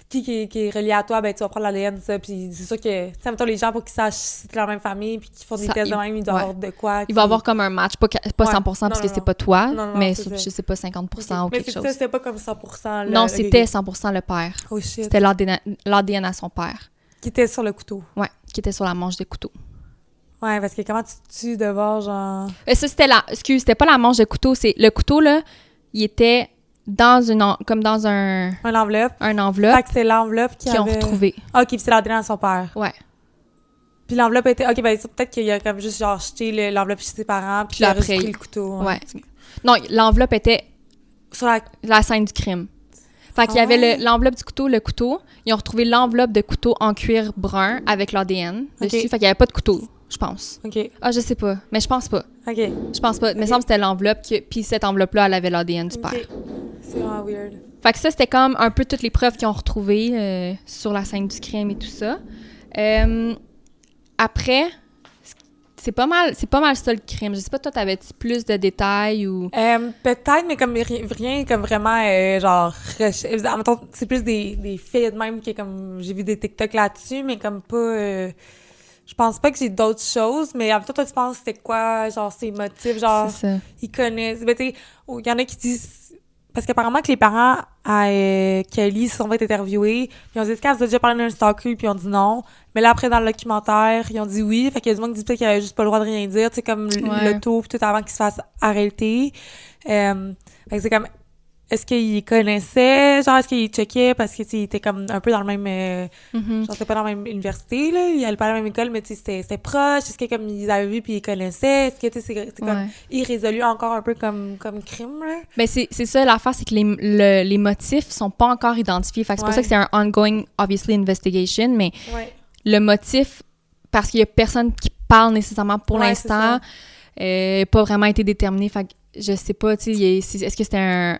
qui est relié à toi, ben tu vas prendre l'ADN, ça, puis c'est sûr que, tu sais, mettons, les gens, pour qu'ils sachent si c'est la même famille, puis qu'ils font des tests de même, ils doivent avoir de quoi. Il va avoir comme un match, pas 100% parce que c'est pas toi, mais je sais pas, 50% ou quelque chose. Mais c'était pas comme 100%. Non, c'était 100% le père. Oh shit. C'était l'ADN à son père. Qui était sur le couteau. Ouais, qui était sur la manche de couteau. Ouais, parce que comment tu tues de voir, genre... Ça, c'était pas la manche de couteau, c'est le couteau, là, il était... comme dans un enveloppe. Un enveloppe. Fait que c'est l'enveloppe qu'ils ont retrouvé. OK, puis c'est l'ADN à son père. Ouais. Puis l'enveloppe était... OK, ben peut-être qu'il a comme juste genre jeté l'enveloppe chez ses parents, puis il a juste pris le couteau. Ouais. Non, l'enveloppe était sur la scène du crime. Fait qu'il y avait l'enveloppe du couteau, le couteau. Ils ont retrouvé l'enveloppe de couteau en cuir brun avec l'ADN dessus. Fait qu'il y avait pas de couteau, je pense. OK. Ah, je sais pas. Mais je pense pas. OK. Je pense pas. Mais il me semble que c'était l'enveloppe. Puis cette enveloppe-là, elle avait l'ADN du père. C'est vraiment weird. Fait que ça, c'était comme un peu toutes les preuves qu'ils ont retrouvées sur la scène du crime et tout ça. Après, c'est pas mal ça le crime. Je sais pas, toi, t'avais-tu plus de détails ou... Peut-être, mais comme rien comme vraiment, genre... c'est plus des faits de même que comme... J'ai vu des TikTok là-dessus, mais comme pas... je pense pas que j'ai d'autres choses, mais en même temps, toi, tu penses c'était quoi, genre, ses motifs, genre... C'est ça. Ils connaissent... Ben, tu sais, il y en a qui disent... Parce qu'apparemment que les parents à Kelly se sont fait interviewer, puis ils ont dit « Est-ce qu'elle vous a déjà parlé d'un stalker? » Puis ils ont dit non. Mais là, après, dans le documentaire, ils ont dit oui. Fait qu'il y a du monde qui dit peut-être qu'il avait juste pas le droit de rien dire, tu sais, comme le tout, puis tout avant qu'il se fasse arrêter. Fait que c'est comme... Est-ce qu'il connaissait, genre, est-ce qu'il checkait parce que, tu sais, il était comme un peu dans le même, genre, c'était pas dans la même université, là, il allait pas à la même école, mais tu sais, c'était proche, est-ce que, comme, ils avaient vu puis ils connaissaient, est-ce que, tu sais, c'est comme irrésolu encore un peu comme crime, là? Ben, c'est ça, l'affaire, c'est que les motifs sont pas encore identifiés, fait que c'est pour ça que c'est un ongoing, obviously, investigation, mais le motif, parce qu'il y a personne qui parle nécessairement pour l'instant, pas vraiment été déterminé, fait que je sais pas, tu sais, est-ce que c'était un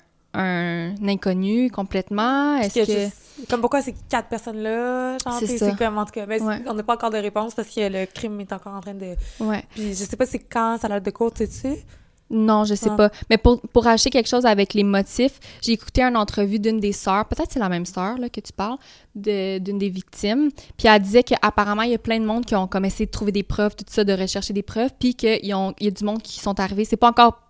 inconnu complètement? Est-ce que... Comme pourquoi ces 4 personnes-là? C'est comme, en tout cas, ben, on n'a pas encore de réponse parce que le crime est encore en train de... Puis je sais pas c'est quand ça a l'air de court, tu sais? Non, je sais pas. Mais pour acheter quelque chose avec les motifs, j'ai écouté une entrevue d'une des sœurs, peut-être c'est la même sœur là, que tu parles, d'une des victimes, puis elle disait qu'apparemment, il y a plein de monde qui ont comme essayé de trouver des preuves, tout ça, de rechercher des preuves, puis qu'il y a du monde qui sont arrivés, c'est pas encore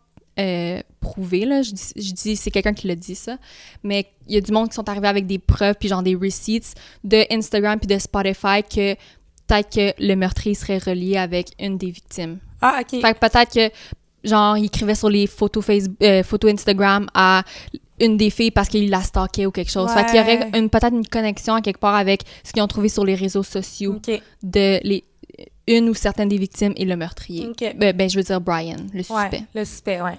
prouvé, là, je dis c'est quelqu'un qui l'a dit ça, mais il y a du monde qui sont arrivés avec des preuves puis genre des receipts de Instagram puis de Spotify que peut-être que le meurtrier serait relié avec une des victimes. Ah, OK. Fait que peut-être que genre, il écrivait sur les photos photos Instagram à une des filles parce qu'il la stalkait ou quelque chose. Fait qu'il y aurait peut-être une connexion à quelque part avec ce qu'ils ont trouvé sur les réseaux sociaux de une ou certaines des victimes et le meurtrier. Ben, je veux dire Brian, le suspect. Le suspect, ouais.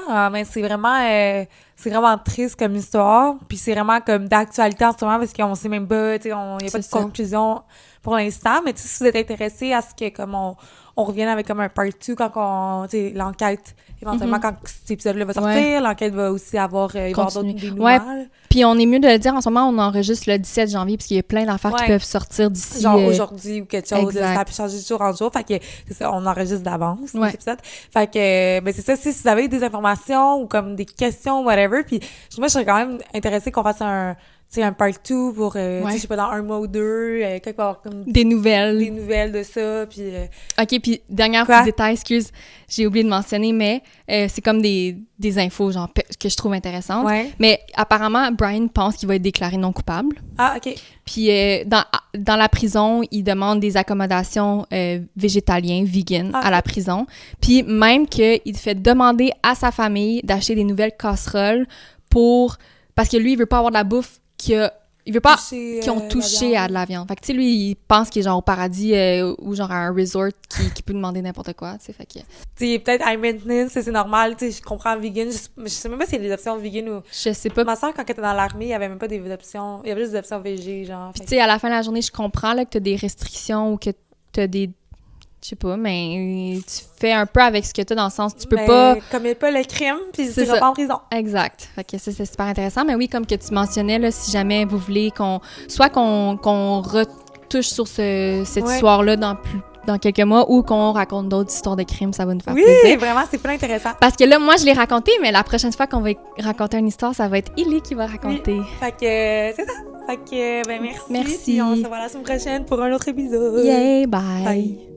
Ah, mais c'est vraiment triste comme histoire, puis c'est vraiment comme d'actualité en ce moment parce qu'on sait même pas, tu sais, il y a pas de conclusion pour l'instant, mais tu sais, si vous êtes intéressés à ce que comme on revienne avec comme un part 2 quand tu sais, l'enquête, éventuellement quand cet épisode-là va sortir, l'enquête va aussi avoir des nouvelles. Ouais, puis on est mieux de le dire, en ce moment, on enregistre le 17 janvier parce qu'il y a plein d'affaires qui peuvent sortir d'ici... Genre aujourd'hui ou quelque chose, ça peut changer de jour en jour, fait que c'est ça, on enregistre d'avance l'épisode. Fait que, ben c'est ça, si vous avez des informations ou comme des questions, whatever, puis moi, je serais quand même intéressée qu'on fasse un part 2 pour, je sais pas, dans 1 mois ou 2, quelque part comme... Des nouvelles de ça, puis... OK, puis dernier petit détail, excuse, j'ai oublié de mentionner, mais c'est comme des infos, genre, que je trouve intéressantes. Mais apparemment, Brian pense qu'il va être déclaré non coupable. Ah, OK. Puis dans la prison, il demande des accommodations végétaliennes, vegan, à la prison. Puis même qu'il fait demander à sa famille d'acheter des nouvelles casseroles parce que lui, il veut pas avoir de la bouffe il veut pas qu'ils ont touché à de la viande. Fait que, tu sais, lui, il pense qu'il est genre au paradis ou genre à un resort qui peut demander n'importe quoi, tu sais, fait que... Tu sais, peut-être high maintenance, c'est normal, tu sais, je comprends vegan, je sais même pas s'il y a des options vegan ou... Je sais pas. Ma soeur, quand elle était dans l'armée, il y avait même pas des options, il y avait juste des options végé, genre. Puis, tu sais, à la fin de la journée, je comprends, là, que t'as des restrictions ou que t'as des... Je sais pas, mais tu fais un peu avec ce que t'as dans le sens, tu peux pas... Commet pas le crime, puis tu iras pas en prison. Exact. Fait que ça, c'est super intéressant. Mais oui, comme que tu mentionnais, là, si jamais vous voulez qu'on retouche sur cette histoire-là dans quelques mois ou qu'on raconte d'autres histoires de crimes, ça va nous faire plaisir. Oui, vraiment, c'est pas intéressant. Parce que là, moi, je l'ai raconté, mais la prochaine fois qu'on va raconter une histoire, ça va être Ellie qui va raconter. Oui. Fait que c'est ça. Fait que, ben merci. Merci. Puis on se voit la semaine prochaine pour un autre épisode. Yay, bye.